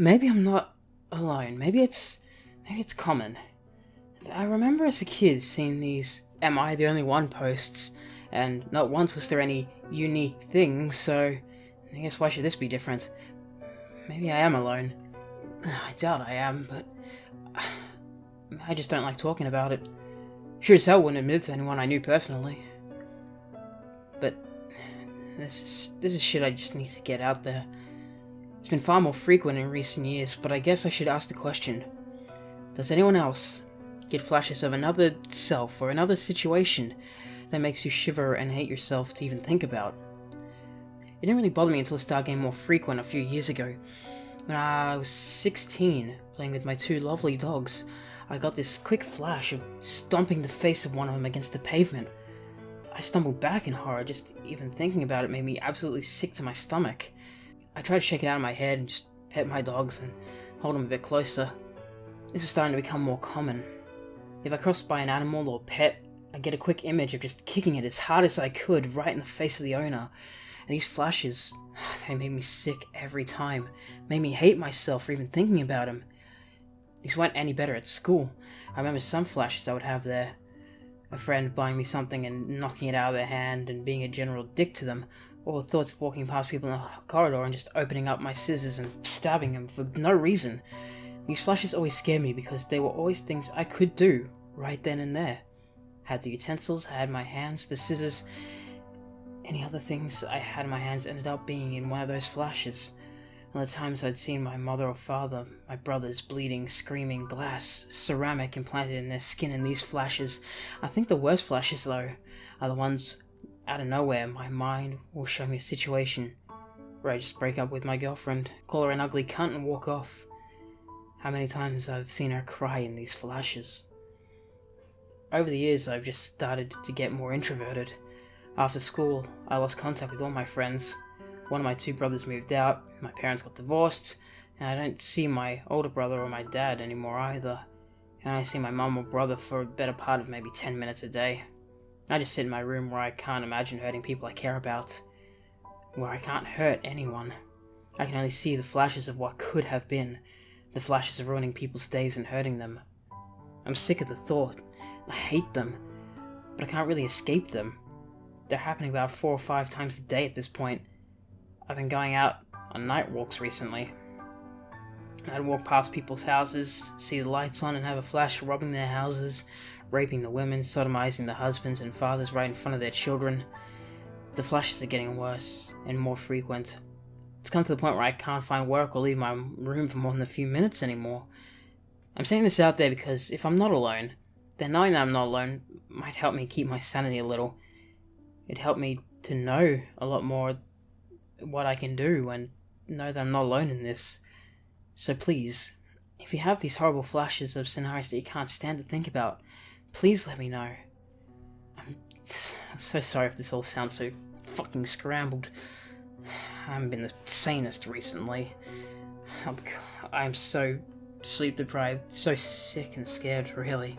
maybe I'm not alone. Maybe it's common. I remember as a kid seeing these "Am I the only one?" posts, and not once was there any unique thing, so I guess why should this be different? Maybe I am alone. I doubt I am, but I just don't like talking about it. Sure as hell wouldn't admit it to anyone I knew personally. But this is shit I just need to get out there. It's been far more frequent in recent years, but I guess I should ask the question. Does anyone else get flashes of another self or another situation that makes you shiver and hate yourself to even think about? It didn't really bother me until it started getting more frequent a few years ago. When I was 16, playing with my two lovely dogs, I got this quick flash of stomping the face of one of them against the pavement. I stumbled back in horror. Just even thinking about it made me absolutely sick to my stomach. I tried to shake it out of my head and just pet my dogs and hold them a bit closer. This was starting to become more common. If I crossed by an animal or pet, I'd get a quick image of just kicking it as hard as I could right in the face of the owner. And these flashes, they made me sick every time. Made me hate myself for even thinking about them. These weren't any better at school. I remember some flashes I would have there. A friend buying me something and knocking it out of their hand and being a general dick to them, or the thoughts of walking past people in the corridor and just opening up my scissors and stabbing them for no reason. These flashes always scared me because they were always things I could do right then and there. Had the utensils, I had my hands, the scissors, any other things I had in my hands ended up being in one of those flashes. One of the times I'd seen my mother or father, my brothers bleeding, screaming, glass, ceramic implanted in their skin in these flashes. I think the worst flashes, though, are the ones out of nowhere. My mind will show me a situation where I just break up with my girlfriend, call her an ugly cunt and walk off. How many times I've seen her cry in these flashes. Over the years, I've just started to get more introverted. After school, I lost contact with all my friends. One of my two brothers moved out, my parents got divorced, and I don't see my older brother or my dad anymore either. And I see my mum or brother for a better part of maybe 10 minutes a day. I just sit in my room where I can't imagine hurting people I care about. Where I can't hurt anyone. I can only see the flashes of what could have been. The flashes of ruining people's days and hurting them. I'm sick of the thought. I hate them. But I can't really escape them. They're happening about 4 or 5 times a day at this point. I've been going out on night walks recently. I'd walk past people's houses, see the lights on and have a flash robbing their houses, raping the women, sodomizing the husbands and fathers right in front of their children. The flashes are getting worse and more frequent. It's come to the point where I can't find work or leave my room for more than a few minutes anymore. I'm saying this out there because if I'm not alone, then knowing that I'm not alone might help me keep my sanity a little. It'd help me to know a lot more what I can do and know that I'm not alone in this. So please, if you have these horrible flashes of scenarios that you can't stand to think about, please let me know. I'm so sorry if this all sounds so fucking scrambled. I haven't been the sanest recently. I'm so sleep deprived, so sick and scared, really.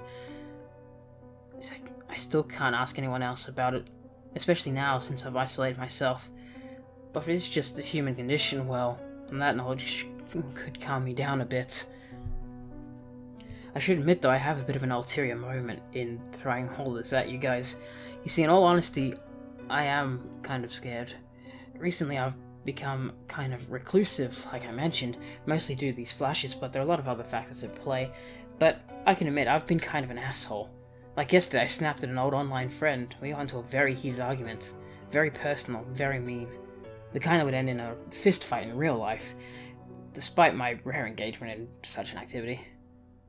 I still can't ask anyone else about it, especially now since I've isolated myself. But if it's just the human condition, well, that knowledge could calm me down a bit. I should admit though, I have a bit of an ulterior moment in throwing all this at you guys. You see, in all honesty, I am kind of scared. Recently I've become kind of reclusive, like I mentioned, mostly due to these flashes, but there are a lot of other factors at play. But I can admit, I've been kind of an asshole. Like yesterday, I snapped at an old online friend. We got into a very heated argument. Very personal, very mean. The kind that would end in a fist fight in real life, despite my rare engagement in such an activity.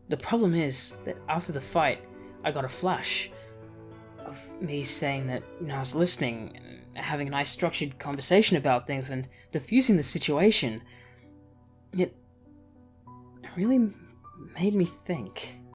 The problem is that after the fight, I got a flash of me saying that, I was listening and having a nice structured conversation about things and diffusing the situation. It really made me think.